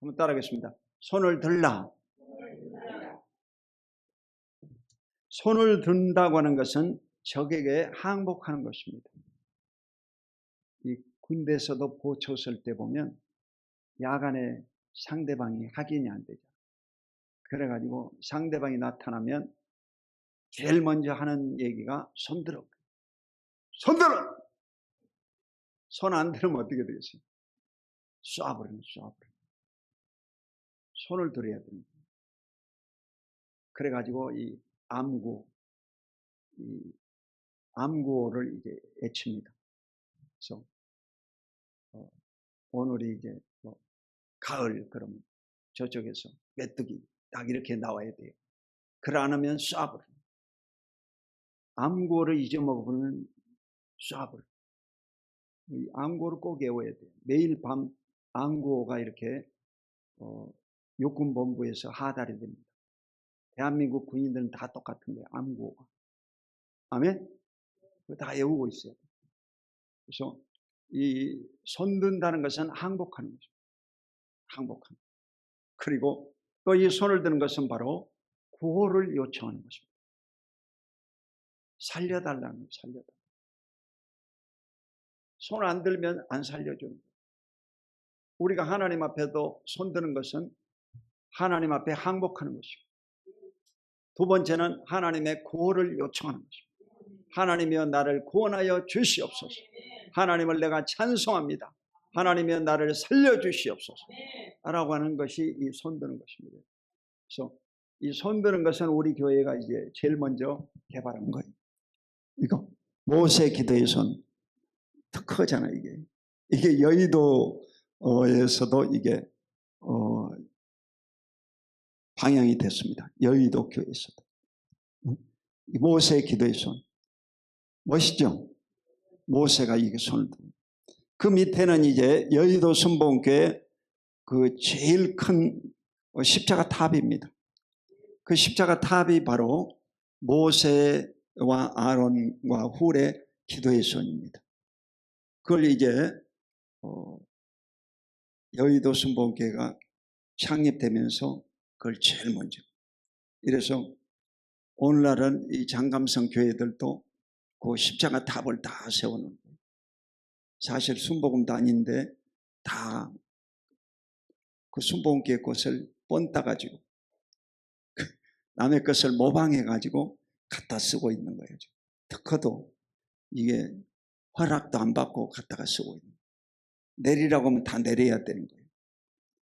한번 따라하겠습니다. 손을 들라. 손을 든다고 하는 것은 적에게 항복하는 것입니다. 이 군대에서도 보초 설 때 보면 야간에 상대방이 확인이 안 되죠. 그래가지고 상대방이 나타나면 제일 먼저 하는 얘기가 손들어. 손들어! 손 안 들으면 어떻게 되겠어요? 쏴버리면 쏴버리면. 손을 들어야 됩니다. 그래가지고 이 암구호를 이제 외칩니다. 그래서 오늘이 이제 가을 그러면 저쪽에서 메뚜기 딱 이렇게 나와야 돼요. 그러 않으면 쏴버려. 암구호를 잊어먹으면 쏴버려. 이 암구호를 꼭 외워야 돼요. 매일 밤 암구호가 이렇게 육군본부에서 하달이 됩니다. 대한민국 군인들은 다 똑같은 거예요. 암구호가. 아멘? 다 외우고 있어요. 그래서 이 손든다는 것은 항복하는 거죠. 항복하는. 그리고 또 이 손을 드는 것은 바로 구호를 요청하는 것입니다. 살려달라는 거예요. 살려달라. 손 안 들면 안 살려주는 거예요. 우리가 하나님 앞에도 손 드는 것은 하나님 앞에 항복하는 것이고, 두 번째는 하나님의 구호를 요청하는 것입니다. 하나님이여 나를 구원하여 주시옵소서. 하나님을 내가 찬송합니다. 하나님이여 나를 살려주시옵소서 라고 하는 것이 이 손드는 것입니다. 그래서 이 손드는 것은 우리 교회가 이제 제일 먼저 개발한 거예요. 이거 모세 기도의 손 특허잖아요. 이게 여의도에서도 이게 방영이 됐습니다. 여의도 교회에서도. 모세 기도의 손 멋있죠? 모세가 이게 손을 듭니다. 그 밑에는 이제 여의도 순복음교회 그 제일 큰 십자가 탑입니다. 그 십자가 탑이 바로 모세와 아론과 훌의 기도의 손입니다. 그걸 이제 여의도 순복음교회가 창립되면서 그걸 제일 먼저. 이래서 오늘날은 이 장감성 교회들도 그 십자가 탑을 다 세우는 거예요. 사실 순복음도 아닌데 다 그 순복음교회 것을 뻔 따가지고 남의 것을 모방해가지고 갖다 쓰고 있는 거예요. 특허도 이게 허락도 안 받고 갖다가 쓰고 있는 거예요. 내리라고 하면 다 내려야 되는 거예요.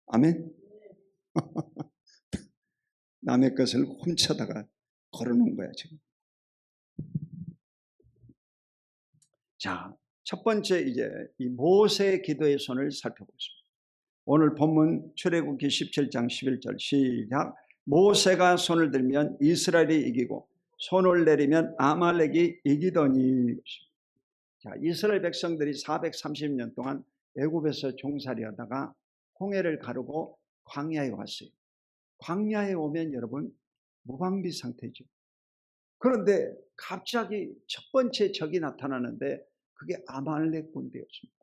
아멘? 남의 것을 훔쳐다가 걸어놓은 거야 지금. 자, 첫 번째 이제 이 모세의 기도의 손을 살펴보겠습니다. 오늘 본문 출애굽기 17장 11절 시작. 모세가 손을 들면 이스라엘이 이기고 손을 내리면 아말렉이 이기더니. 자, 이스라엘 백성들이 430년 동안 애굽에서 종살이 하다가 홍해를 가르고 광야에 왔어요. 광야에 오면 여러분 무방비 상태죠. 그런데 갑자기 첫 번째 적이 나타나는데 그게 아말렉 군대였습니다.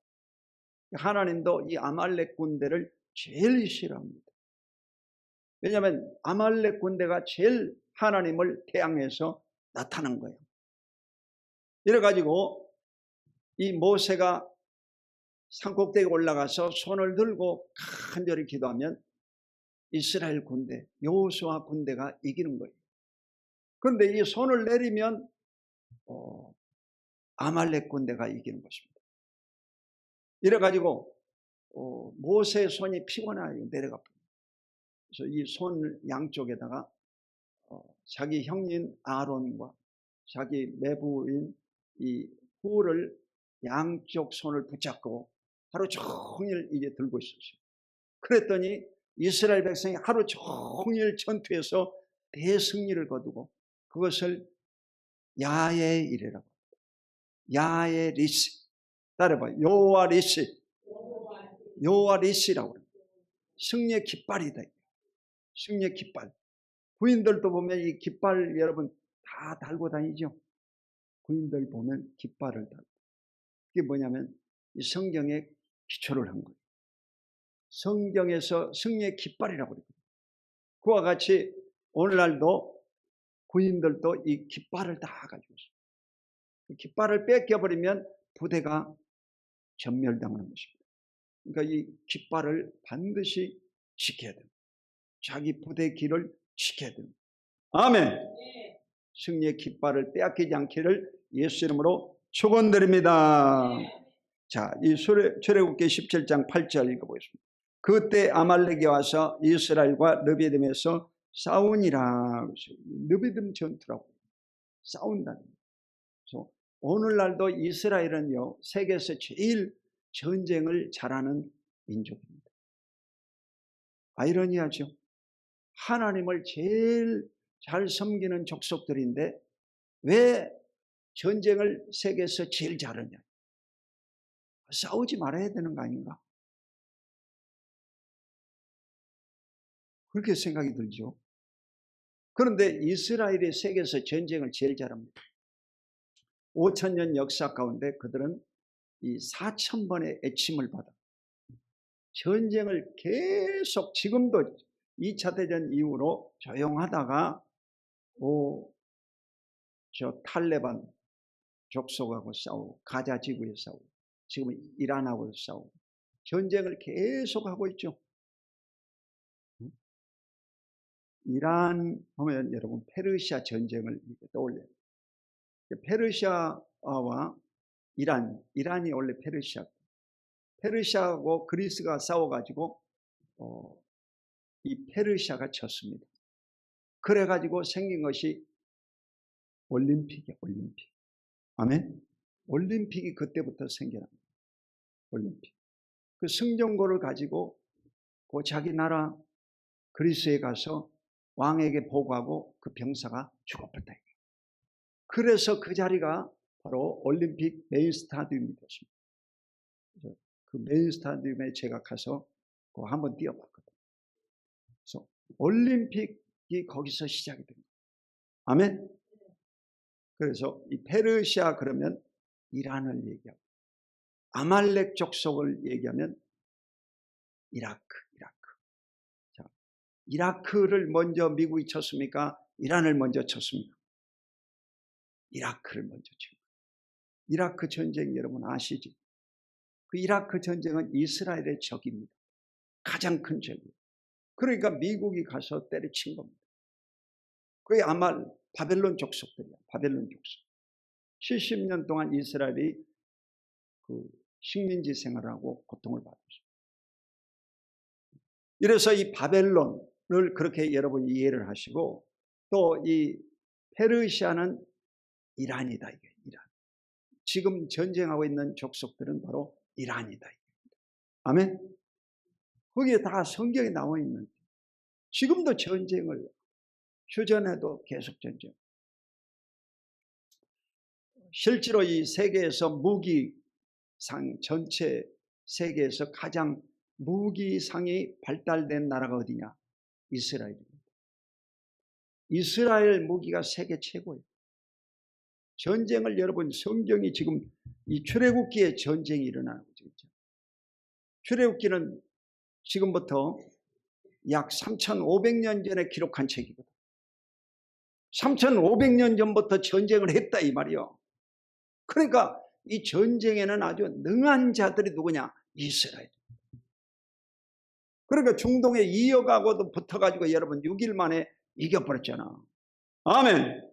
하나님도 이 아말렉 군대를 제일 싫어합니다. 왜냐하면 아말렉 군대가 제일 하나님을 태양에서 나타난 거예요. 이래가지고 이 모세가 산꼭대기에 올라가서 손을 들고 간절히 기도하면 이스라엘 군대, 여호수아 군대가 이기는 거예요. 그런데 이 손을 내리면 아말렉 군대가 이기는 것입니다. 이래가지고 모세의 손이 피곤해요. 내려가. 그래서 이 손 양쪽에다가 자기 형님 아론과 자기 매부인 이 훌을 양쪽 손을 붙잡고 하루 종일 이제 들고 있었어요. 그랬더니 이스라엘 백성이 하루 종일 전투에서 대승리를 거두고 그것을 야의 일이라고 합니다. 야의 리시. 따라해봐요. 여호와 리시. 여호와 리시라고 합니다. 승리의 깃발이다. 승리의 깃발. 구인들도 보면 이 깃발 여러분 다 달고 다니죠. 구인들 보면 깃발을 달고. 이게 뭐냐면 이 성경에 기초를 한 거예요. 성경에서 승리의 깃발이라고 그러거든요. 그와 같이 오늘날도 군인들도 이 깃발을 다 가지고 있어요. 그 깃발을 뺏겨버리면 부대가 전멸당하는 것입니다. 그러니까 이 깃발을 반드시 지켜야 됩니다. 자기 부대 길을 지켜야 됩니다. 아멘. 승리의 깃발을 빼앗기지 않기를 예수 이름으로 축원드립니다. 자, 이 출애굽기 17장 8절 읽어보겠습니다. 그때 아말렉이 와서 이스라엘과 르비딤에서 싸우니라. 르비딤 전투라고 싸운다는 거예요. 그래서 오늘날도 이스라엘은요, 세계에서 제일 전쟁을 잘하는 민족입니다. 아이러니하죠. 하나님을 제일 잘 섬기는 족속들인데 왜 전쟁을 세계에서 제일 잘하냐? 싸우지 말아야 되는 거 아닌가? 그렇게 생각이 들죠. 그런데 이스라엘이 세계에서 전쟁을 제일 잘합니다. 5,000년 역사 가운데 그들은 이 4,000번의 애침을 받아 전쟁을 계속, 지금도 2차 대전 이후로 조용하다가 저 탈레반 족속하고 싸우고 가자 지구에 싸우고 지금 이란하고 싸우고 전쟁을 계속하고 있죠. 이란 보면 여러분 페르시아 전쟁을 떠올려요. 페르시아와 이란이 원래 페르시아하고 그리스가 싸워가지고 이 페르시아가 졌습니다. 그래가지고 생긴 것이 올림픽이에요. 올림픽. 아멘. 올림픽이 그때부터 생겨납니다. 올림픽. 그 승전고를 가지고 그 자기 나라 그리스에 가서 왕에게 보고하고 그 병사가 죽어버렸다. 그래서 그 자리가 바로 올림픽 메인 스타디움이 됐습니다. 그 메인 스타디움에 제가 가서 한번 뛰어봤거든요. 그래서 올림픽이 거기서 시작이 됩니다. 아멘. 그래서 이 페르시아 그러면 이란을 얘기하고 아말렉 족속을 얘기하면 이라크. 자, 이라크를 먼저 미국이 쳤습니까? 이란을 먼저 쳤습니까? 이라크를 먼저 친 거예요. 이라크 전쟁 여러분 아시지? 그 이라크 전쟁은 이스라엘의 적입니다. 가장 큰 적이에요. 그러니까 미국이 가서 때려친 겁니다. 그게 아마 바벨론 족속들이야. 바벨론 족속. 70년 동안 이스라엘이 그 식민지 생활하고 고통을 받았어요. 이래서 이 바벨론을 그렇게 여러분이 이해를 하시고 또 이 페르시아는 이란이다. 이게 이란. 지금 전쟁하고 있는 족속들은 바로 이란이다. 아멘. 거기에 다 성경에 나와 있는 지금도 전쟁을 휴전에도 계속 전쟁. 실제로 이 세계에서 무기상 전체 세계에서 가장 무기상이 발달된 나라가 어디냐? 이스라엘입니다. 이스라엘 무기가 세계 최고예요. 전쟁을 여러분 성경이 지금 이 출애굽기에 전쟁이 일어나고 있죠. 출애굽기는 지금부터 약 3,500년 전에 기록한 책이거든. 3,500년 전부터 전쟁을 했다 이 말이요. 그러니까 이 전쟁에는 아주 능한 자들이 누구냐? 이스라엘. 그러니까 중동에 이어가고도 붙어가지고 여러분 6일 만에 이겨버렸잖아. 아멘.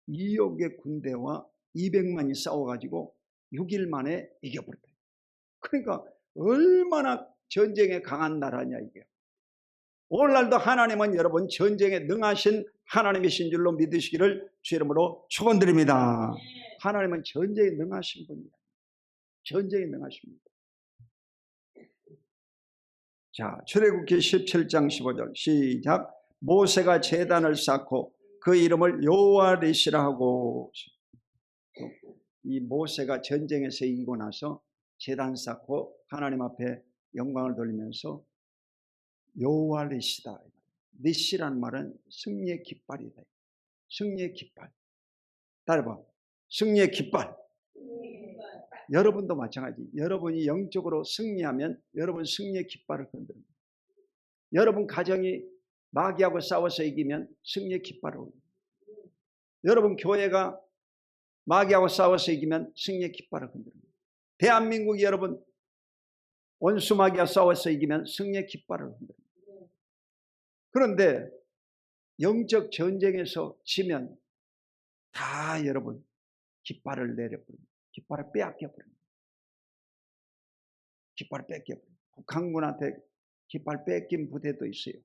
2억의 군대와 200만이 싸워가지고 6일 만에 이겨버렸다. 그러니까 얼마나 전쟁에 강한 나라냐 이게. 오늘날도 하나님은 여러분 전쟁에 능하신 하나님이신 줄로 믿으시기를 주 이름으로 축원드립니다. 하나님은 전쟁에 능하신 분이에요. 전쟁에 능하십니다. 자, 출애굽기 17장 15절 시작. 모세가 제단을 쌓고 그 이름을 여호와 니시라 하고. 이 모세가 전쟁에서 이기고 나서 제단 쌓고 하나님 앞에 영광을 돌리면서 여호와 니시다. 니시란 말은 승리의 깃발이다. 승리의 깃발. 따라봐. 승리의 깃발. 여러분도 마찬가지. 여러분이 영적으로 승리하면 여러분 승리의 깃발을 흔듭니다. 여러분 가정이 마귀하고 싸워서 이기면 승리의 깃발을 흔듭니다. 여러분 교회가 마귀하고 싸워서 이기면 승리의 깃발을 흔듭니다. 대한민국이 여러분 원수 마귀와 싸워서 이기면 승리의 깃발을 흔듭니다. 그런데 영적 전쟁에서 지면 다 여러분 깃발을 내려버립니다. 깃발을 빼앗겨버립니다. 깃발을 뺏겨버립니다. 북한군한테 깃발 뺏긴 부대도 있어요.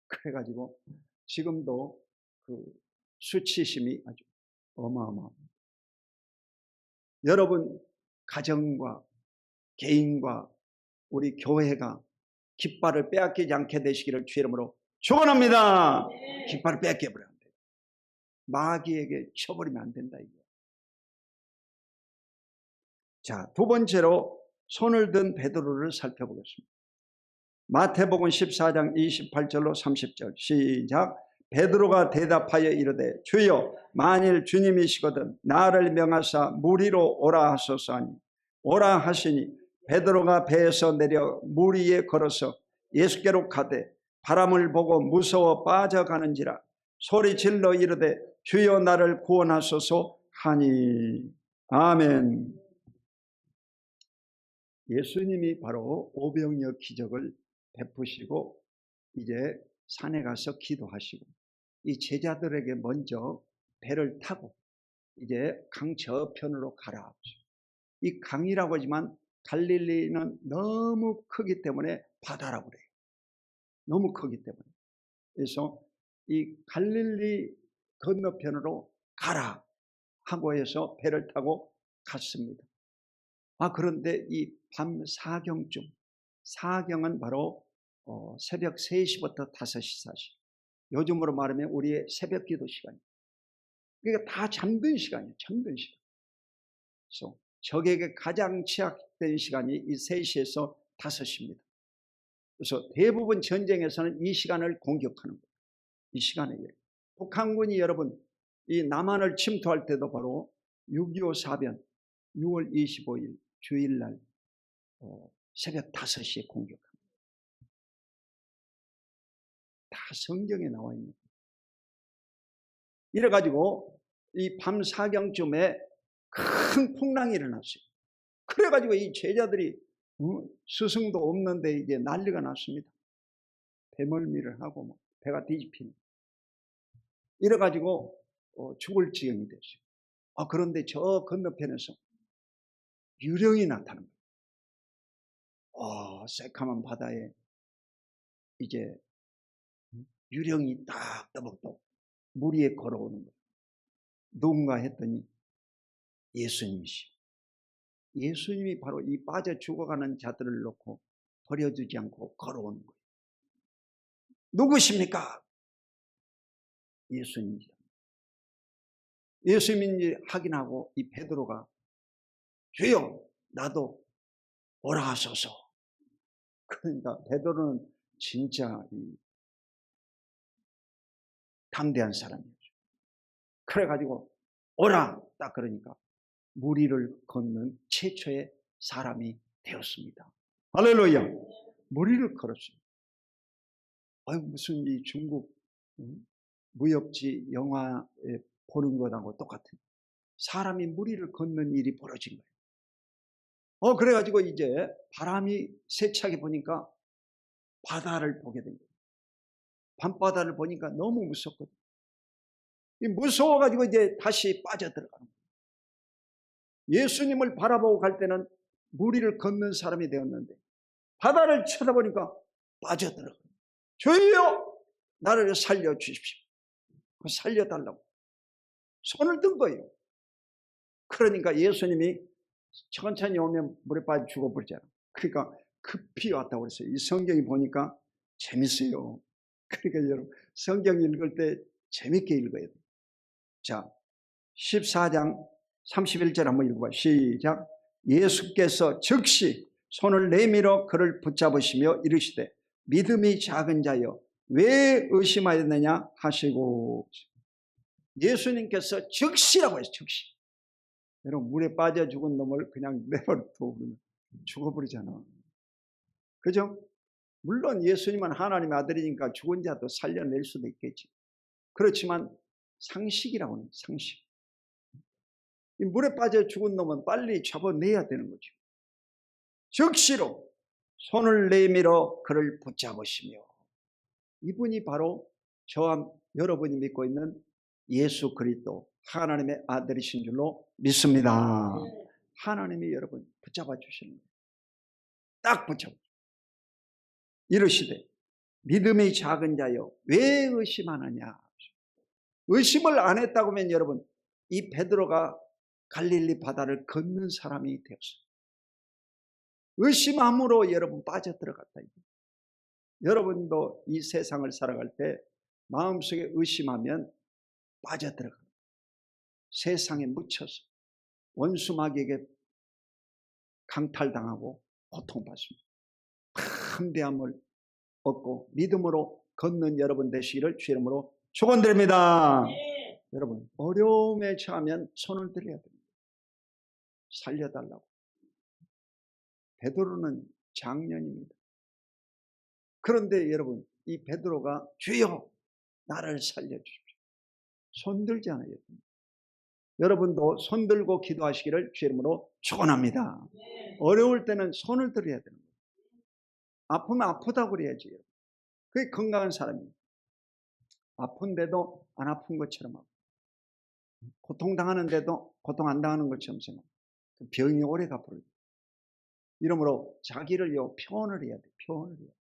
그래가지고 지금도 그 수치심이 아주 어마어마합니다. 여러분 가정과 개인과 우리 교회가 깃발을 빼앗기지 않게 되시기를 주의 이름으로 축원합니다. 깃발을 뺏겨버려야 돼요. 마귀에게 쳐버리면 안 된다 이거. 자, 두 번째로 손을 든 베드로를 살펴보겠습니다. 마태복음 14장 28절로 30절 시작. 베드로가 대답하여 이르되 주여 만일 주님이시거든 나를 명하사 무리로 오라 하소서 하니 오라 하시니 베드로가 배에서 내려 물 위에 걸어서 예수께로 가되 바람을 보고 무서워 빠져가는지라 소리질러 이르되 주여 나를 구원하소서 하니. 아멘. 예수님이 바로 오병이어 기적을 베푸시고 이제 산에 가서 기도하시고 이 제자들에게 먼저 배를 타고 이제 강 저편으로 가라. 이 강이라고 하지만 갈릴리는 너무 크기 때문에 바다라고 그래요. 너무 크기 때문에. 그래서 이 갈릴리 건너편으로 가라 하고 해서 배를 타고 갔습니다. 그런데 이 밤 사경쯤, 사경은 바로 새벽 3시부터 5시 사이. 요즘으로 말하면 우리의 새벽 기도 시간이에요. 그러니까 다 잠든 시간이에요. 잠든 시간. 그래서 적에게 가장 취약된 시간이 이 3시에서 5시입니다. 그래서 대부분 전쟁에서는 이 시간을 공격하는 거예요. 이 시간에. 북한군이 여러분 이 남한을 침투할 때도 바로 6.25 사변 6월 25일 주일날 새벽 5시에 공격합니다. 다 성경에 나와 있는 거예요. 이래가지고 이 밤 사경쯤에 큰 풍랑이 일어났어요. 그래가지고 이 제자들이 스승도 없는데 이제 난리가 났습니다. 배멀미를 하고 뭐 배가 뒤집히는. 이래가지고 죽을 지경이 됐어요. 그런데 저 건너편에서 유령이 나타난 거예요. 새카만 바다에 이제 유령이 딱 떠벅떠벅 물 위에 걸어오는 거예요. 누군가 했더니 예수님이시오. 예수님이 바로 이 빠져 죽어가는 자들을 놓고 버려두지 않고 걸어오는 거예요. 누구십니까? 예수님이시오. 예수님인지 확인하고 이 베드로가 주여 나도 오라 하소서. 그러니까 베드로는 진짜 담대한 사람이었죠. 그래가지고 오라 딱 그러니까 물 위를 걷는 최초의 사람이 되었습니다. 할렐루야. 물 위를 걸었어요. 무슨 이 중국 무협지 영화에 보는 것하고 똑같은 사람이 물 위를 걷는 일이 벌어진 거예요. 그래가지고 이제 바람이 세차게 보니까 바다를 보게 된 거예요. 밤바다를 보니까 너무 무섭거든요. 무서워가지고 이제 다시 빠져들어가는 거예요. 예수님을 바라보고 갈 때는 물 위를 걷는 사람이 되었는데 바다를 쳐다보니까 빠져들어가는 거예요. 주여 나를 살려주십시오. 살려달라고 손을 든 거예요. 그러니까 예수님이 천천히 오면 물에 빠져 죽어버리잖아. 그러니까 급히 왔다고 그랬어요. 이 성경이 보니까 재밌어요. 그러니까 여러분 성경 읽을 때 재밌게 읽어야 돼요. 자, 14장 31절 한번 읽어봐요. 시작. 예수께서 즉시 손을 내밀어 그를 붙잡으시며 이르시되 믿음이 작은 자여 왜 의심하였느냐 하시고. 예수님께서 즉시라고 했어요. 즉시. 여러분, 물에 빠져 죽은 놈을 그냥 내버려 두면 죽어버리잖아. 그죠? 물론 예수님은 하나님의 아들이니까 죽은 자도 살려낼 수도 있겠지. 그렇지만 상식이라고 하는 상식. 이 물에 빠져 죽은 놈은 빨리 잡아내야 되는 거죠. 즉시로 손을 내밀어 그를 붙잡으시며, 이분이 바로 저와 여러분이 믿고 있는 예수 그리스도 하나님의 아들이신 줄로 믿습니다. 하나님이 여러분 붙잡아 주시는 거예요. 딱 붙잡아. 이르시되 믿음이 작은 자여 왜 의심하느냐. 의심을 안 했다고 하면 여러분, 이 베드로가 갈릴리 바다를 걷는 사람이 되었어요. 의심함으로 여러분 빠져들어갔다. 여러분도 이 세상을 살아갈 때 마음속에 의심하면 빠져들어갑니다. 세상에 묻혀서 원수 마귀에게 강탈당하고 고통받습니다. 담대함을 얻고 믿음으로 걷는 여러분 되시기를 주 이름으로 축원드립니다. 여러분, 어려움에 처하면 손을 들어야 됩니다. 살려달라고. 베드로는 장년입니다. 그런데 여러분, 이 베드로가 주여 나를 살려주십시오. 손들지 않아요. 여러분도 손들고 기도하시기를 주 이름으로 축원합니다. 어려울 때는 손을 들어야 되는 거예요. 아프면 아프다고 그래야지. 그게 건강한 사람이에요. 아픈데도 안 아픈 것처럼 하고, 고통당하는데도 고통 안 당하는 것처럼 생각하고, 병이 오래 가버려요. 이러므로 자기를요 표현을 해야 돼요. 표현을 해야 돼요.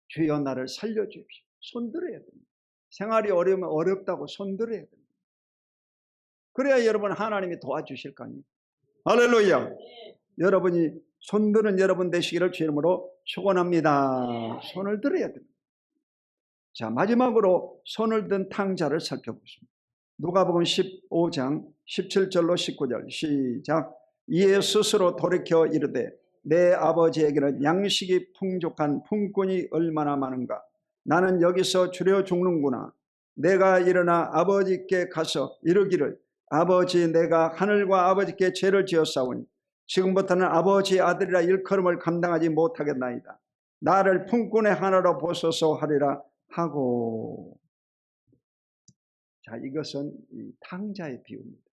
주여 나를 살려주십시오. 손들어야 됩니다. 생활이 어려우면 어렵다고 손들어야 됩니다. 그래야 여러분 하나님이 도와주실 거 아니에요. 할렐루야. 여러분이 손드는 여러분 되시기를 주 이름으로 축원합니다. 손을 들어야 됩니다. 자, 마지막으로 손을 든 탕자를 살펴보겠습니다. 누가복음 15장 17절로 19절 시작. 이에 스스로 돌이켜 이르되 내 아버지에게는 양식이 풍족한 품꾼이 얼마나 많은가. 나는 여기서 줄여 죽는구나. 내가 일어나 아버지께 가서 이르기를 아버지, 내가 하늘과 아버지께 죄를 지었사오니 지금부터는 아버지의 아들이라 일컬음을 감당하지 못하겠나이다. 나를 품꾼의 하나로 보소서 하리라 하고. 자, 이것은 이 탕자의 비유입니다.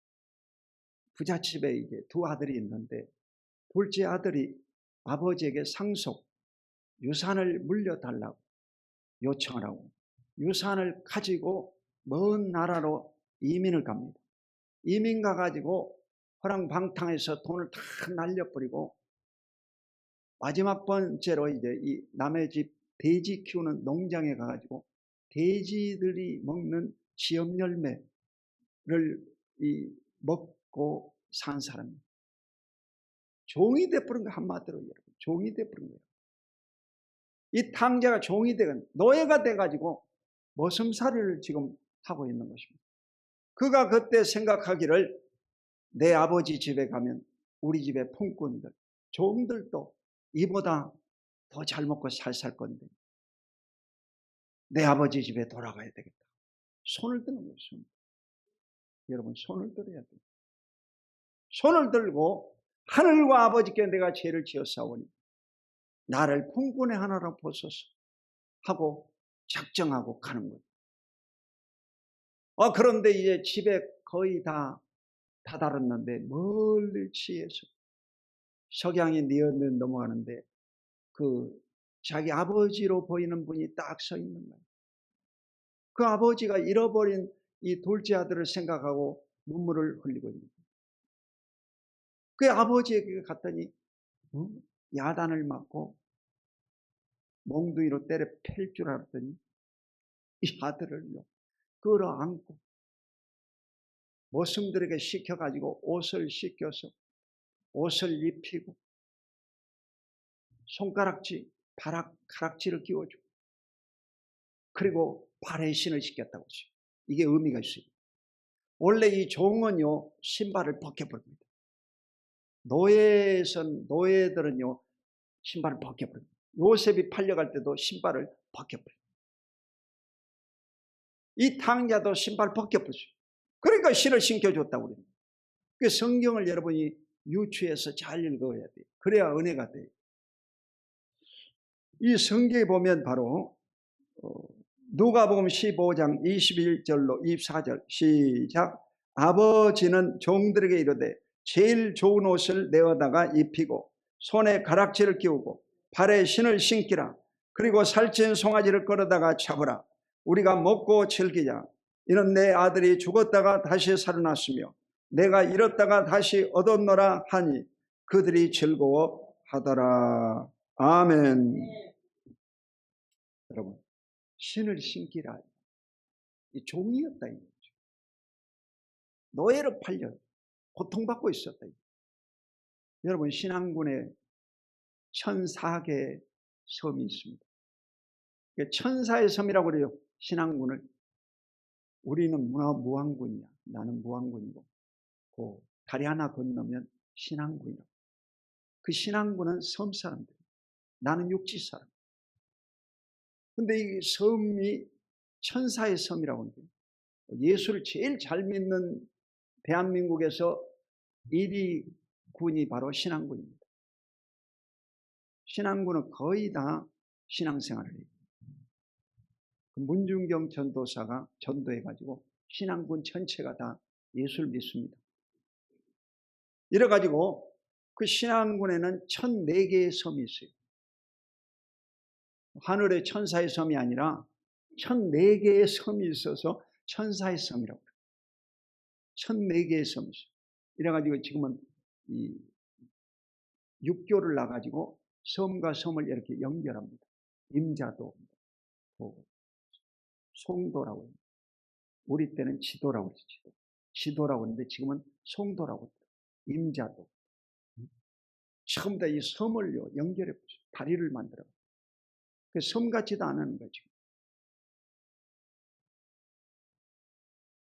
부잣집에 이제 두 아들이 있는데 둘째 아들이 아버지에게 상속, 유산을 물려달라고 요청을 하고 유산을 가지고 먼 나라로 이민을 갑니다. 이민 가가지고 허랑방탕해서 돈을 다 날려버리고 마지막 번째로 이제 이 남의 집 돼지 키우는 농장에 가가지고 돼지들이 먹는 지엽 열매를 먹고 산 사람입니다. 종이 돼버린 거예요. 한마디로 여러분, 종이 돼버린 거예요. 이 탕자가 종이 되건 노예가 돼가지고 머슴살이를 지금 하고 있는 것입니다. 그가 그때 생각하기를 내 아버지 집에 가면 우리 집의 품꾼들, 종들도 이보다 더 잘 먹고 살 건데 내 아버지 집에 돌아가야 되겠다. 손을 드는 것입니다. 여러분, 손을 들어야 돼요. 손을 들고 하늘과 아버지께 내가 죄를 지었사오니 나를 품꾼의 하나로 보소서 하고 작정하고 가는 거예요. 그런데 이제 집에 거의 다 다다랐는데 멀리 치에서 석양이 뉘어는 넘어가는데 그 자기 아버지로 보이는 분이 딱 서 있는 거예요. 그 아버지가 잃어버린 이 둘째 아들을 생각하고 눈물을 흘리고 있는 거예요. 그 아버지에게 갔더니 야단을 맞고 몽둥이로 때려 팰 줄 알았더니 이 아들을요 끌어안고 머슴들에게 시켜가지고 옷을 씻겨서 옷을 입히고 손가락질, 가락지를 끼워주고 그리고 발에 신을 시켰다고 했어요. 이게 의미가 있어요. 원래 이 종은요 신발을 벗겨버립니다. 노예들은요 신발을 벗겨버립니다. 요셉이 팔려갈 때도 신발을 벗겨버립니다. 이 탕자도 신발 벗겨버렸어요. 그러니까 신을 신겨줬다고 그럽니다. 그 성경을 여러분이 유추해서 잘 읽어야 돼요. 그래야 은혜가 돼요. 이 성경에 보면 바로 누가복음 15장 21절로 24절 시작. 아버지는 종들에게 이르되 제일 좋은 옷을 내어다가 입히고 손에 가락지를 끼우고 발에 신을 신기라. 그리고 살찐 송아지를 끌어다가 잡으라. 우리가 먹고 즐기자. 이는 내 아들이 죽었다가 다시 살아났으며 내가 잃었다가 다시 얻었노라 하니 그들이 즐거워하더라. 아멘. 여러분, 신을 신기라. 이 종이었다. 이 거죠. 노예로 팔려 고통받고 있었다. 여러분, 신앙군에 1004개의 섬이 있습니다. 천사의 섬이라고 그래요. 신앙군을. 우리는 무왕군이야. 나는 무왕군이고 그 다리 하나 건너면 신앙군이라고. 그 신앙군은 섬 사람들. 나는 육지 사람. 근데 이 섬이 천사의 섬이라고 하는데 예수를 제일 잘 믿는 대한민국에서 1위 군이 바로 신앙군입니다. 신앙군은 거의 다 신앙생활을 해요. 문중경 전도사가 전도해가지고 신앙군 전체가 다 예수를 믿습니다. 이래가지고 그 신앙군에는 1004개의 섬이 있어요. 하늘의 천사의 섬이 아니라 1004개의 섬이 있어서 천사의 섬이라고 그래요. 1004개의 섬이 있어요. 이래가지고 지금은 이 육교를 나가지고 섬과 섬을 이렇게 연결합니다. 임자도, 송도라고 합니다. 우리 때는 지도라고 했죠. 지도라고 했는데 지금은 송도라고 합니다. 임자도. 전부 다 이 섬을요 연결해 보죠. 다리를 만들어. 그 섬 같지도 않은 거죠.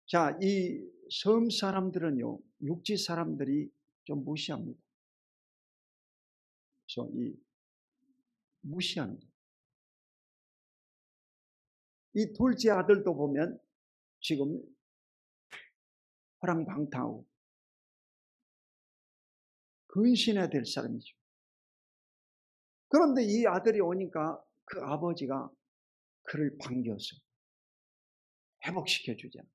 자, 이 섬 사람들은요 육지 사람들이 좀 무시합니다. 그래서 이 무시하는 거예요. 이 둘째 아들도 보면 지금 허랑방탕하고 근신해야 될 사람이죠. 그런데 이 아들이 오니까 그 아버지가 그를 반겨서 회복시켜 주잖아요.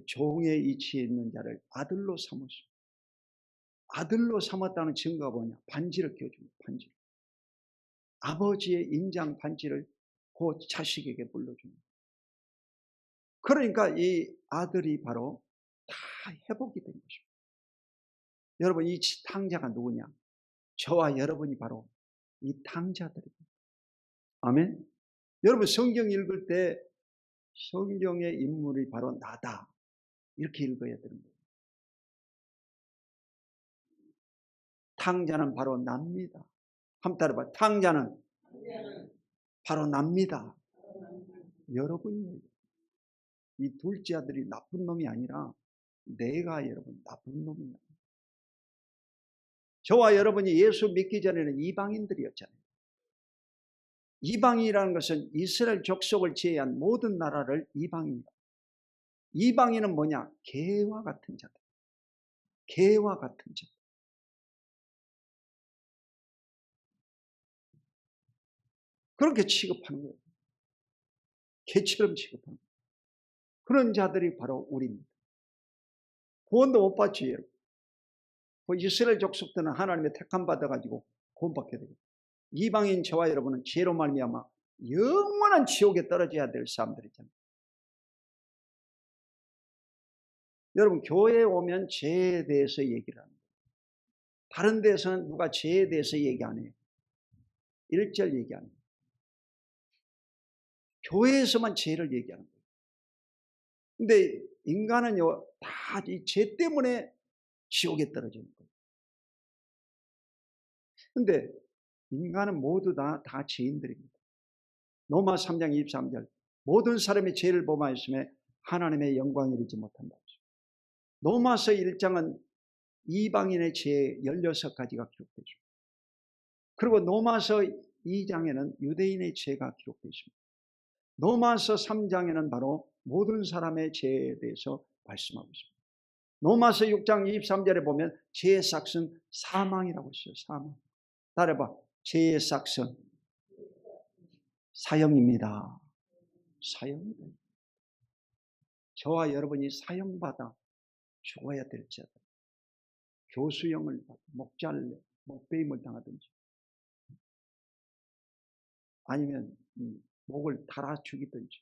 종의 이치에 있는 자를 아들로 삼았습니다. 아들로 삼았다는 증거가 뭐냐? 반지를 끼워줍니다. 반지. 아버지의 인장 반지를 그 자식에게 물려줍니다. 그러니까 이 아들이 바로 다 회복이 된 것입니다. 여러분, 이 탕자가 누구냐? 저와 여러분이 바로 이 탕자들입니다. 아멘. 여러분, 성경 읽을 때 성경의 인물이 바로 나다 이렇게 읽어야 되는 거예요. 탕자는 바로 납니다. 한번 따라봐. 탕자는 바로 납니다. 여러분이에요. 이 둘째 아들이 나쁜 놈이 아니라 내가 여러분 나쁜 놈이야. 저와 여러분이 예수 믿기 전에는 이방인들이었잖아요. 이방인이라는 것은 이스라엘 족속을 제외한 모든 나라를 이방인이다. 이방인은 뭐냐? 개와 같은 자들. 개와 같은 자들. 그렇게 취급하는 거예요. 개처럼 취급하는 거예요. 그런 자들이 바로 우리입니다. 구원도 못 받지. 이스라엘 족속들은 하나님의 택함 받아가지고 구원받게 되고 이방인 저와 여러분은 죄로 말미암아 영원한 지옥에 떨어져야 될 사람들이잖아요. 여러분, 교회에 오면 죄에 대해서 얘기를 합니다. 다른 데서는 누가 죄에 대해서 얘기 안 해요. 1절 얘기 안 해요. 교회에서만 죄를 얘기하는 거예요. 근데 인간은요, 다 이 죄 때문에 지옥에 떨어지는 거예요. 근데 인간은 모두 다 죄인들입니다. 로마 3장 23절. 모든 사람이 죄를 범하였음에 하나님의 영광에 이르지 못한다. 로마서 1장은 이방인의 죄 16가지가 기록되죠. 그리고 로마서 2장에는 유대인의 죄가 기록되어 있습니다. 로마서 3장에는 바로 모든 사람의 죄에 대해서 말씀하고 있습니다. 로마서 6장 23절에 보면 죄의 삭은 사망이라고 했어요. 사망. 따라봐. 죄의 삭은 사형입니다. 사형입니다. 저와 여러분이 사형받아 죽어야 될 자들, 교수형을 받아 목잘래, 목배임을 당하든지 아니면 목을 달아 죽이든지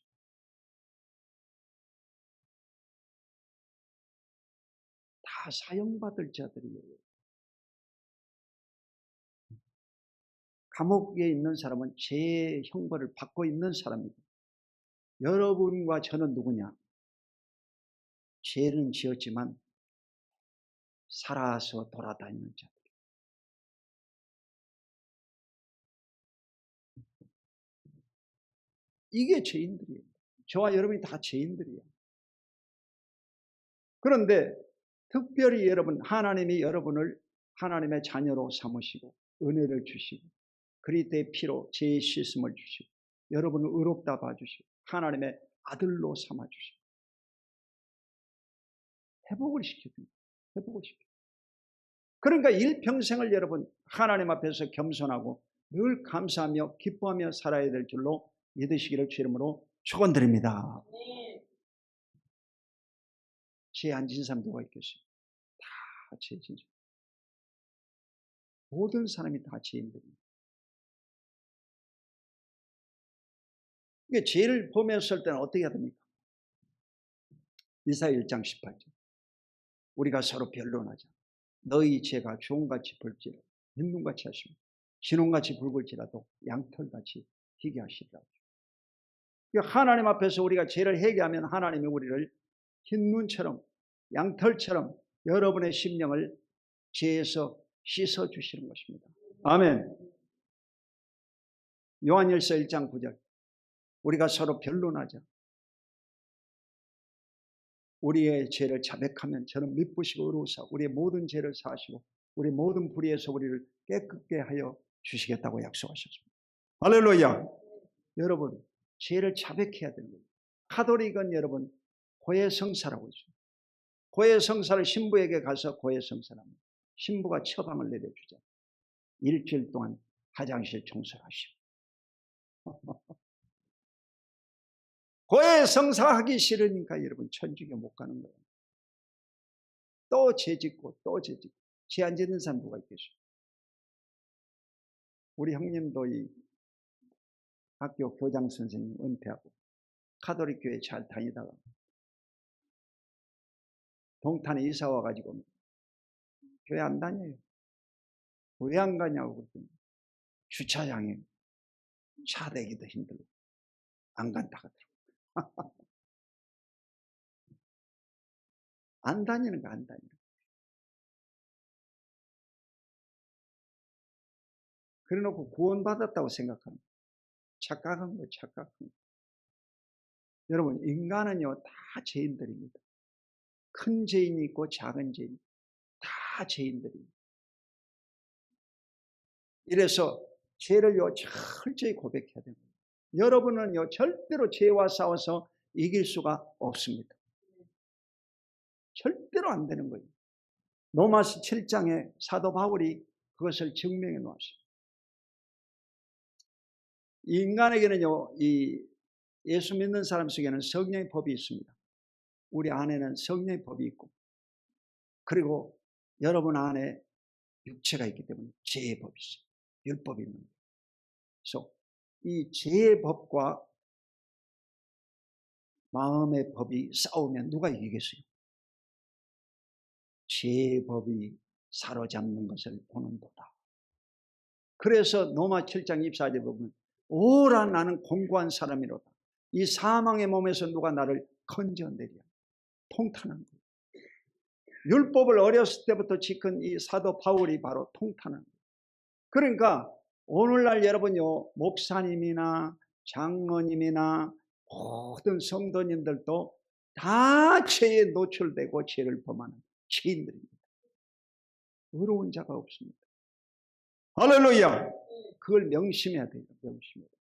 다 사형받을 자들이에요. 감옥에 있는 사람은 죄의 형벌을 받고 있는 사람이고, 여러분과 저는 누구냐? 죄는 지었지만 살아서 돌아다니는 자들. 이게 죄인들이에요. 저와 여러분이 다 죄인들이에요. 그런데 특별히 여러분, 하나님이 여러분을 하나님의 자녀로 삼으시고 은혜를 주시고 그리스도의 피로 죄의 씻음을 주시고 여러분을 의롭다 봐주시고 하나님의 아들로 삼아주시고 회복을 시켜줍니다. 회복을 시켜. 그러니까 일평생을 여러분 하나님 앞에서 겸손하고 늘 감사하며 기뻐하며 살아야 될 줄로 믿으시기를 주 이름으로 축원드립니다. 죄 안 진 사람 누가 있겠어요? 다 죄 진 사람. 모든 사람이 다 죄인들입니다. 이게 죄를 범했을 때는 어떻게 해야 됩니까? 이사야 1장 18절. 우리가 서로 변론하자. 너희 죄가 주홍같이 불지라 흰눈같이 하시고 진홍같이 붉을지라도 양털같이 희게 하시리라. 하나님 앞에서 우리가 죄를 회개하면 하나님이 우리를 흰눈처럼 양털처럼 여러분의 심령을 죄에서 씻어주시는 것입니다. 아멘. 요한일서 1장 9절. 우리가 서로 변론하자. 우리의 죄를 자백하면 저는 미쁘시고 의로우사 우리의 모든 죄를 사하시고 우리 모든 불의에서 우리를 깨끗게 하여 주시겠다고 약속하셨습니다. 할렐루야. 여러분 죄를 자백해야 되는 거예요. 카톨릭은 여러분 고해성사라고 있어요. 고해성사를 신부에게 가서 고해성사합니다. 신부가 처방을 내려주자. 일주일 동안 화장실 청소를 하시고 고해성사하기 싫으니까 여러분 천주교 못 가는 거예요. 또 죄짓고 또 죄짓고 죄 안 짓는 사람 누가 있겠어요? 우리 형님도 이 학교 교장 선생님 은퇴하고 카톨릭 교회 잘 다니다가 동탄에 이사 와가지고 교회 안 다녀요. 왜 안 가냐고 그랬더니 주차장에 차 대기도 힘들고 안 간다 하더라고요. 안 다니는 거 안 다니는 거. 그래 놓고 구원받았다고 생각하는 거. 착각한 거 착각한 거. 여러분 인간은요 다 죄인들입니다. 큰 죄인이 있고 작은 죄인 다 죄인들입니다. 이래서 죄를요 철저히 고백해야 됩니다. 여러분은요 절대로 죄와 싸워서 이길 수가 없습니다. 절대로 안 되는 거예요. 로마서 7장에 사도 바울이 그것을 증명해 놓았어요. 이 인간에게는요 이 예수 믿는 사람 속에는 성령의 법이 있습니다. 우리 안에는 성령의 법이 있고 그리고 여러분 안에 육체가 있기 때문에 죄의 법이 있어요. 율법이 있는 거예요. 그래서 이 죄의 법과 마음의 법이 싸우면 누가 이기겠어요? 죄의 법이 사로잡는 것을 보는도다. 그래서 로마 7장 24절에 보면 오라 나는 공고한 사람이로다. 이 사망의 몸에서 누가 나를 건져내랴. 통탄한 거예요. 율법을 어렸을 때부터 지킨 이 사도 바울이 바로 통탄한 거예요. 그러니까 오늘날 여러분요 목사님이나 장로님이나 모든 성도님들도 다 죄에 노출되고 죄를 범하는 죄인들입니다. 의로운 자가 없습니다. 할렐루야. 그걸 명심해야 돼요. 명심해야 돼요.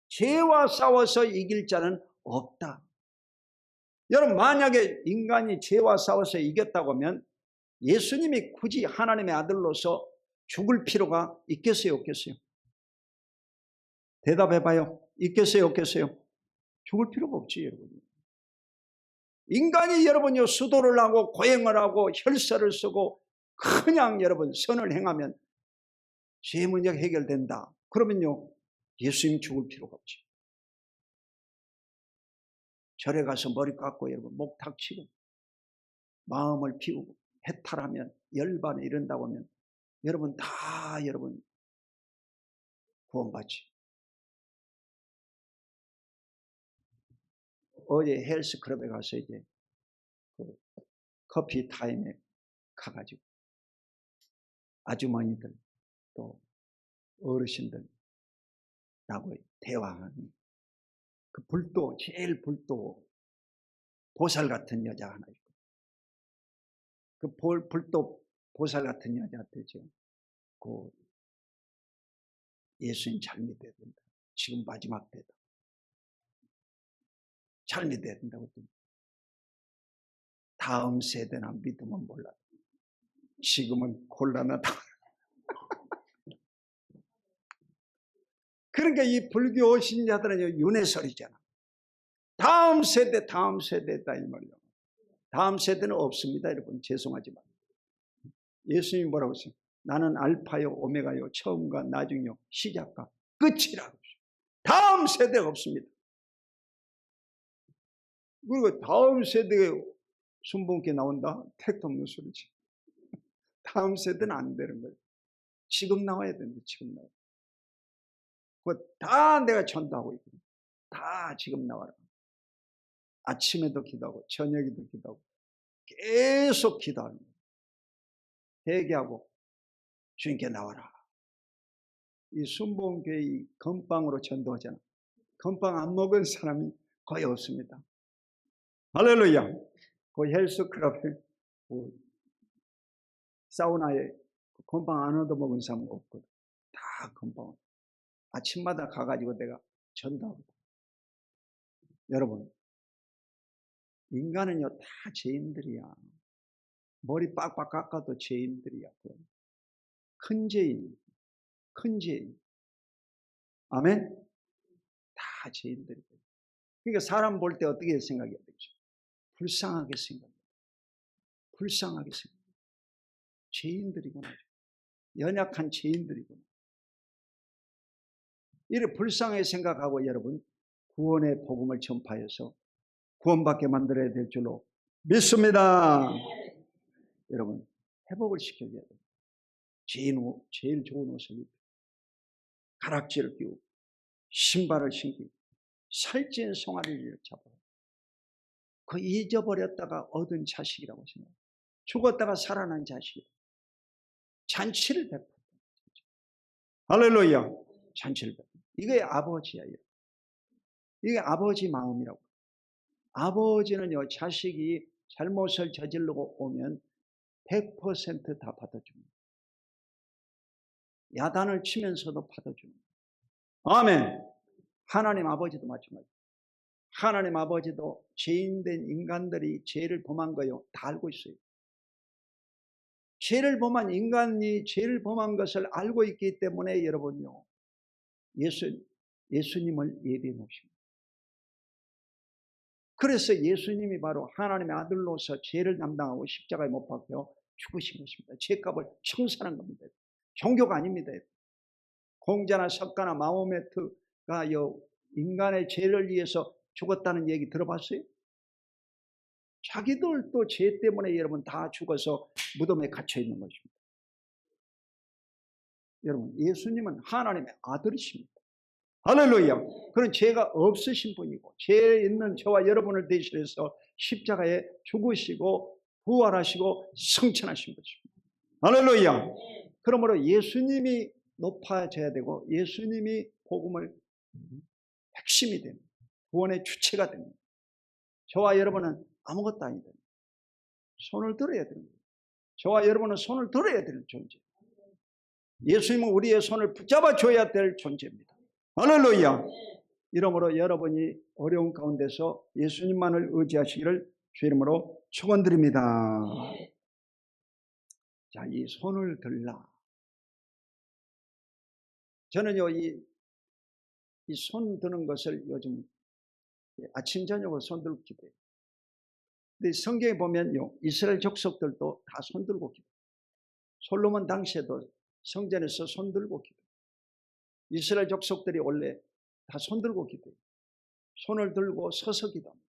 죄와 싸워서 이길 자는 없다. 여러분, 만약에 인간이 죄와 싸워서 이겼다고 하면 예수님이 굳이 하나님의 아들로서 죽을 필요가 있겠어요, 없겠어요? 대답해봐요. 있겠어요, 없겠어요? 죽을 필요가 없지, 여러분. 인간이 여러분요, 수도를 하고 고행을 하고 혈서를 쓰고 그냥 여러분 선을 행하면 죄 문제가 해결된다. 그러면요, 예수님 죽을 필요가 없지. 절에 가서 머리 깎고 여러분 목탁 치고 마음을 비우고 해탈하면 열반에 이른다고 하면 여러분 다 여러분 구원받지. 어제 헬스클럽에 가서 이제 그 커피 타임에 가가지고 아주머니들 또 어르신들하고 대화하는 그 불도, 제일 불도 보살 같은 여자 하나 있고, 그 불도 보살 같은 여자한테죠. 그 예수님 잘 믿어야 된다. 지금 마지막 때다. 잘 믿어야 된다고 했더니 다음 세대나 믿으면 몰라. 지금은 곤란하다. 그러니까 이 불교 신자들은 윤회설이잖아. 다음 세대다 이 말이야. 다음 세대는 없습니다, 여러분. 죄송하지만 예수님이 뭐라고 했어요? 나는 알파요 오메가요, 처음과 나중이요, 시작과 끝이라고 했어요. 다음 세대가 없습니다. 그리고 다음 세대에 순봉께 나온다? 택도 없는 소리지. 다음 세대는 안 되는 거예요. 지금 나와야 되는데 지금 나와야 돼. 그거 다 내가 전도하고 있거든요. 다 지금 나와라. 아침에도 기도하고 저녁에도 기도하고 계속 기도하는 거예요. 회개하고 주님께 나와라. 이 순봉교회 건빵으로 전도하잖아. 건빵 안 먹은 사람이 거의 없습니다. 할렐루야. 그 헬스클럽에 사우나에 건빵 안 얻어 먹은 사람 없거든. 다 건빵. 아침마다 가가지고 내가 전도하고. 여러분, 인간은요 다 죄인들이야. 머리 빡빡 깎아도 죄인들이야. 큰 죄인, 큰 죄인. 아멘? 다 죄인들이야. 그러니까 사람 볼 때 어떻게 생각해야 되죠? 불쌍하게 생각해야 돼. 불쌍하게 생각해야 돼. 죄인들이구나. 연약한 죄인들이구나. 이렇게 불쌍하게 생각하고 여러분 구원의 복음을 전파해서 구원받게 만들어야 될 줄로 믿습니다. 여러분 회복을 시켜줘야 돼요. 제일 좋은 옷을 입고 가락지를 끼우고 신발을 신기고 살찐 송아리를 잡아요. 그 잊어버렸다가 얻은 자식이라고 생각해요. 죽었다가 살아난 자식이에요. 잔치를 베푼다. 할렐루야. 잔치를 베푼다. 이게 아버지야. 이게 아버지 마음이라고. 아버지는요 자식이 잘못을 저지르고 오면 100% 다 받아줍니다. 야단을 치면서도 받아줍니다. 아멘. 하나님 아버지도 마찬가지예요. 하나님 아버지도 죄인된 인간들이 죄를 범한 거요 다 알고 있어요. 죄를 범한 인간이 죄를 범한 것을 알고 있기 때문에 여러분요 예수님을 예비해 놓으십니다. 그래서 예수님이 바로 하나님의 아들로서 죄를 담당하고 십자가에 못 박혀 죽으신 것입니다. 죄값을 청산한 겁니다. 종교가 아닙니다. 공자나 석가나 마호메트가 인간의 죄를 위해서 죽었다는 얘기 들어봤어요? 자기들도 죄 때문에 여러분 다 죽어서 무덤에 갇혀 있는 것입니다. 여러분 예수님은 하나님의 아들이십니다. 할렐루야. 그런 죄가 없으신 분이고 죄 있는 저와 여러분을 대신해서 십자가에 죽으시고 부활하시고 승천하신 것입니다. 할렐루야. 그러므로 예수님이 높아져야 되고 예수님이 복음을 핵심이 됩니다. 구원의 주체가 됩니다. 저와 여러분은 아무것도 아니다. 손을 들어야 됩니다. 저와 여러분은 손을 들어야 될 존재. 예수님은 우리의 손을 붙잡아 줘야 될 존재입니다. 할렐루야. 이러므로 여러분이 어려운 가운데서 예수님만을 의지하시기를 주 이름으로 축원드립니다. 자, 이 손을 들라. 저는요, 이 손 드는 것을 요즘 아침 저녁으로 손 들고 기도해요. 근데 성경에 보면요, 이스라엘 족속들도 다 손 들고 기도해요. 솔로몬 당시에도 성전에서 손 들고 기도해요. 이스라엘 족속들이 원래 다 손 들고 기도해요. 손을 들고 서서 기도합니다.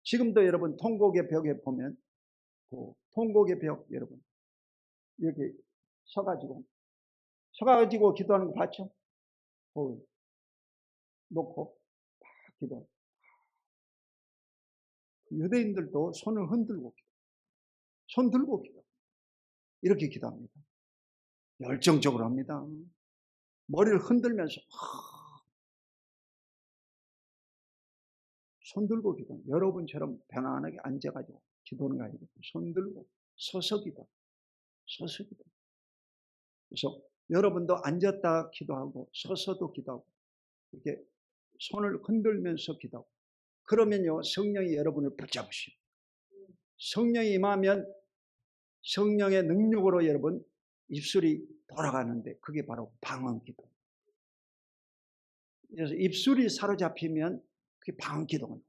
지금도 여러분 통곡의 벽에 보면 그 통곡의 벽 여러분 이렇게 서가지고 기도하는 거 봤죠? 놓고 막 기도. 유대인들도 손을 흔들고 기도. 손 들고 기도. 이렇게 기도합니다. 열정적으로 합니다. 머리를 흔들면서 손 들고 기도. 여러분처럼 편안하게 앉아가지고 기도하는 거 아니고 손 들고 서서 기도. 서서 기도. 그래서 여러분도 앉았다 기도하고 서서도 기도하고 이렇게 손을 흔들면서 기도하고 그러면요 성령이 여러분을 붙잡으시고 성령이 임하면 성령의 능력으로 여러분 입술이 돌아가는데 그게 바로 방언기도. 그래서 입술이 사로잡히면 그게 방언기도입니다.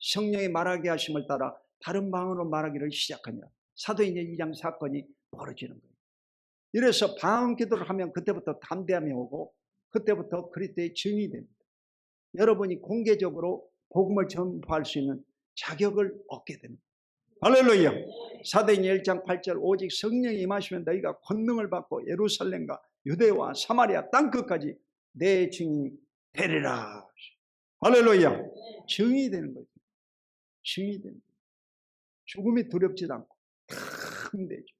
성령이 말하게 하심을 따라 다른 방언으로 말하기를 시작하니라. 사도행전 2장 사건이 벌어지는 거예요. 이래서 방언기도를 하면 그때부터 담대함이 오고 그때부터 그리스도의 증인이 됩니다. 여러분이 공개적으로 복음을 전파할 수 있는 자격을 얻게 됩니다. 할렐루야. 사도행전 1장 8절 오직 성령이 임하시면 너희가 권능을 받고 예루살렘과 유대와 사마리아 땅끝까지 내 증인이 되리라. 할렐루야. 증인이 되는 거죠. 증인이 되는 거죠. 죽음이 두렵지도 않고 탐되죠.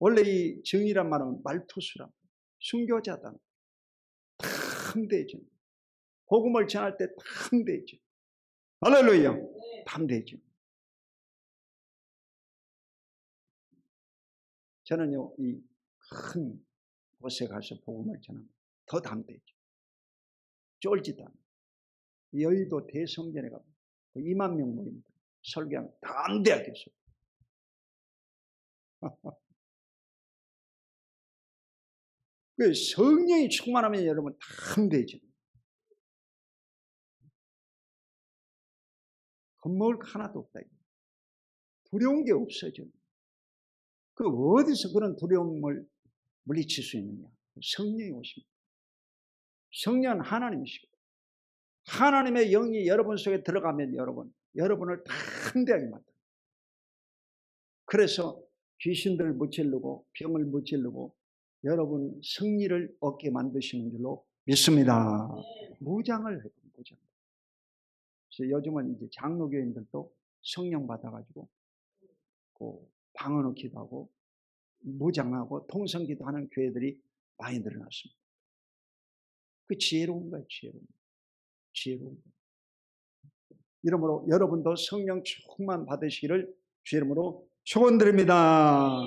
원래 이 증이란 말은 말투수란 말이에요. 순교자다. 탐되죠. 복음을 전할 때 탐되죠. 할렐루야. 탐되죠. 저는요, 이 큰 곳에 가서 복음을 전하면 더 담대죠. 쫄지도 않아요. 여의도 대성전에 가면 2만 명 모입니다. 설교하면 담대하게 설교. 그 성령이 충만하면 여러분 담대죠. 겁먹을 거 하나도 없다. 두려운 게 없어져. 그 어디서 그런 두려움을 물리칠 수 있느냐? 성령이 오십니다. 성령은 하나님이시고 하나님의 영이 여러분 속에 들어가면 여러분을 담대하게 만들어요. 그래서 귀신들을 무찌르고 병을 무찌르고 여러분 승리를 얻게 만드시는 줄로 믿습니다. 무장을 해요. 무장. 그래서 요즘은 이제 장로교인들도 성령 받아가지고 그 방언을 기도하고 무장하고 통성기도 하는 교회들이 많이 늘어났습니다. 그 지혜로운 거예요. 지혜로운 거예요. 이러므로 여러분도 성령 충만 받으시기를 주 이름으로 축원드립니다.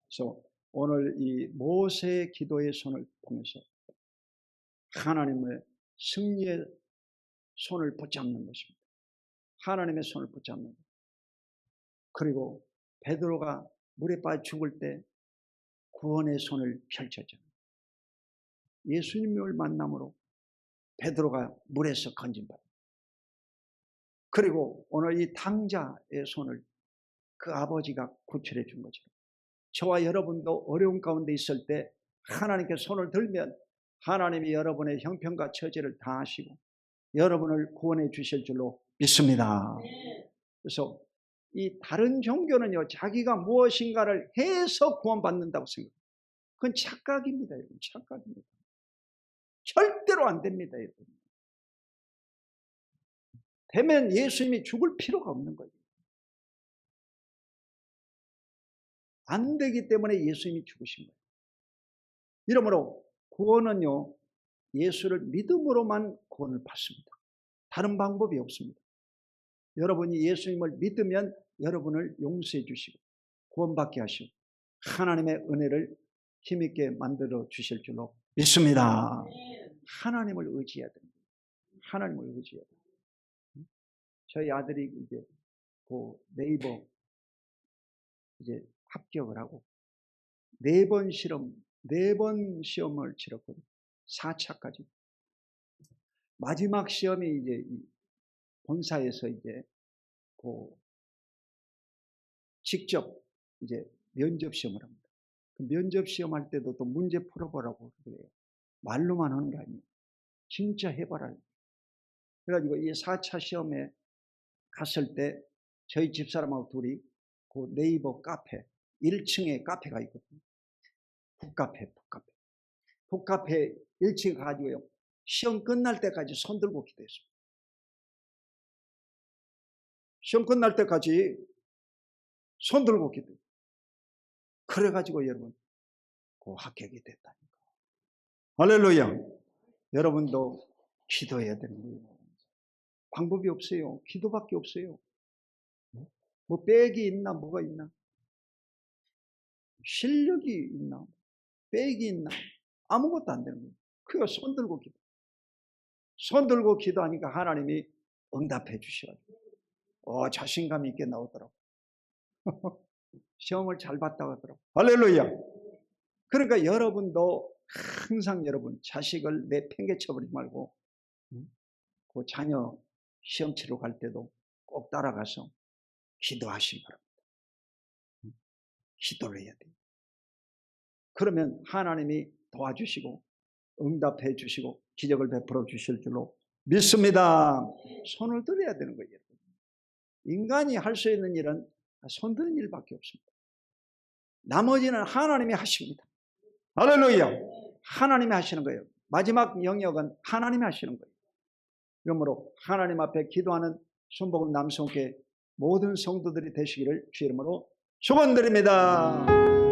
그래서 오늘 이 모세의 기도의 손을 통해서 하나님의 승리의 손을 붙잡는 것입니다. 하나님의 손을 붙잡는 것. 그리고 베드로가 물에 빠져 죽을 때 구원의 손을 펼쳤잖아요. 예수님을 만남으로 베드로가 물에서 건진받았어요. 그리고 오늘 이 탕자의 손을 그 아버지가 구출해 준 것처럼 저와 여러분도 어려운 가운데 있을 때 하나님께 손을 들면 하나님이 여러분의 형편과 처지를 다 아시고 여러분을 구원해 주실 줄로 믿습니다. 그래서 이 다른 종교는요 자기가 무엇인가를 해서 구원받는다고 생각해요. 그건 착각입니다. 여러분. 착각입니다. 절대로 안 됩니다. 여러분. 되면 예수님이 죽을 필요가 없는 거예요. 안 되기 때문에 예수님이 죽으신 거예요. 이러므로 구원은요 예수를 믿음으로만 구원을 받습니다. 다른 방법이 없습니다. 여러분이 예수님을 믿으면 여러분을 용서해 주시고 구원받게 하시고 하나님의 은혜를 힘있게 만들어 주실 줄로 믿습니다. 하나님을 의지해야 됩니다. 하나님을 의지해야 됩니다. 저희 아들이 이제 그 네이버 이제 합격을 하고 4번 시험을 치렀거든요. 4차까지. 마지막 시험이 이제 본사에서 이제 그 직접 이제 면접 시험을 합니다. 그 면접 시험 할 때도 또 문제 풀어보라고 그래요. 말로만 하는 게 아니에요. 진짜 해봐라. 그래가지고 이 4차 시험에 갔을 때 저희 집사람하고 둘이 그 네이버 카페 1층에 카페가 있거든요. 북카페. 북카페 1층에 가지고요. 시험 끝날 때까지 손 들고 기도했습니다. 시험 끝날 때까지 손 들고 기도해요. 그래가지고 여러분 그 합격이 됐다니까. 할렐루야. 여러분도 기도해야 되는 거예요. 방법이 없어요. 기도밖에 없어요. 뭐 백이 있나 뭐가 있나, 실력이 있나, 백이 있나, 아무것도 안 되는 거예요. 그거 손 들고 기도. 손 들고 기도하니까 하나님이 응답해 주셔가지고 자신감 있게 나오더라고. 시험을 잘 봤다고 하더라고. 할렐루야. 그러니까 여러분도 항상 여러분 자식을 내팽개쳐버리지 말고 그 자녀 시험 치러 갈 때도 꼭 따라가서 기도하시기 바랍니다. 기도를 해야 돼요. 그러면 하나님이 도와주시고 응답해 주시고 기적을 베풀어 주실 줄로 믿습니다. 손을 들어야 되는 거예요. 인간이 할 수 있는 일은 손 드는 일밖에 없습니다. 나머지는 하나님이 하십니다. 할렐루야. 하나님이 하시는 거예요. 마지막 영역은 하나님이 하시는 거예요. 그러므로 하나님 앞에 기도하는 순복음 남성교회 모든 성도들이 되시기를 주 이름으로 축원드립니다.